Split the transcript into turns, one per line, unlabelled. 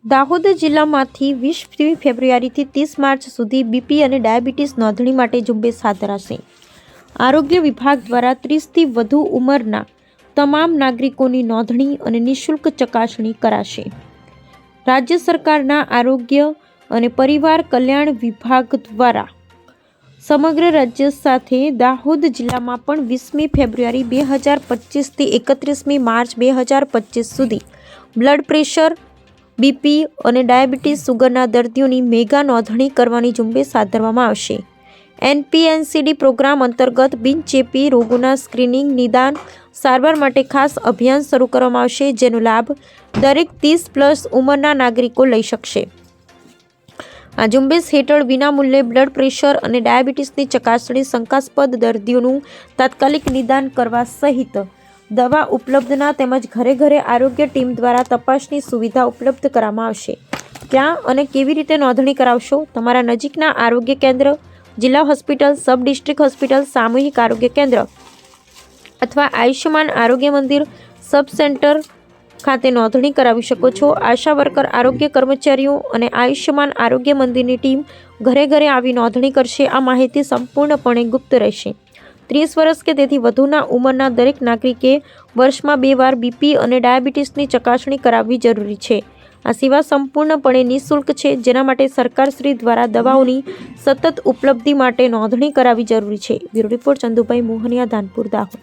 દાહોદ જિલ્લામાંથી 20 ફેબ્રુઆરીથી 30 માર્ચ સુધી બીપી અને ડાયાબિટીસ નોંધણી માટે ઝુંબેશ હાથ ધરાશે। આરોગ્ય વિભાગ દ્વારા 30થી વધુ ઉંમરના તમામ નાગરિકોની નોંધણી અને નિઃશુલ્ક ચકાસણી કરાશે। રાજ્ય સરકારના આરોગ્ય અને પરિવાર કલ્યાણ વિભાગ દ્વારા સમગ્ર રાજ્ય સાથે દાહોદ જિલ્લામાં પણ 20મી ફેબ્રુઆરી 2025થી 31મી માર્ચ 2025 સુધી બ્લડ પ્રેશર, બીપી અને ડાયાબિટીસ સુગરના દર્દીઓની મેગા નોંધણી કરવાની ઝુંબેશ હાથ ધરવામાં આવશે। NPNCD પ્રોગ્રામ અંતર્ગત બિનચેપી રોગોના સ્ક્રીનિંગ, નિદાન, સારવાર માટે ખાસ અભિયાન શરૂ કરવામાં આવશે, જેનો લાભ દરેક 30+ ઉંમરના નાગરિકો લઈ શકશે। આ ઝુંબેશ હેઠળ વિનામૂલ્યે બ્લડ પ્રેશર અને ડાયાબિટીસની ચકાસણી, શંકાસ્પદ દર્દીઓનું તાત્કાલિક નિદાન કરવા સહિત દવા ઉપલબ્ધના તેમજ ઘરે ઘરે આરોગ્ય ટીમ દ્વારા તપાસની સુવિધા ઉપલબ્ધ કરવામાં આવશે। ક્યાં અને કેવી રીતે નોંધણી કરાવશો? તમારા નજીકના આરોગ્ય કેન્દ્ર, જિલ્લા હોસ્પિટલ, સબ ડિસ્ટ્રિક્ટ હોસ્પિટલ, સામૂહિક આરોગ્ય કેન્દ્ર અથવા આયુષ્યમાન આરોગ્ય મંદિર સબ સેન્ટર ખાતે નોંધણી કરાવી શકો છો। આશા વર્કર, આરોગ્ય કર્મચારીઓ અને આયુષ્યમાન આરોગ્ય મંદિરની ટીમ ઘરે ઘરે આવી નોંધણી કરશે। આ માહિતી સંપૂર્ણપણે ગુપ્ત રહેશે। 30 વર્ષ કે તેથી વધુના ઉંમરના દરેક નાગરિકે વર્ષમાં 2 વાર બીપી અને ડાયાબિટીસની ચકાસણી કરાવવી જરૂરી છે। આ સેવા સંપૂર્ણપણે નિઃશુલ્ક છે, જેના માટે સરકારશ્રી દ્વારા દવાઓની સતત ઉપલબ્ધિ માટે નોંધણી કરાવવી જરૂરી છે। Bureau report, Chandubhai Mohaniya, Dhanpur, Dahod.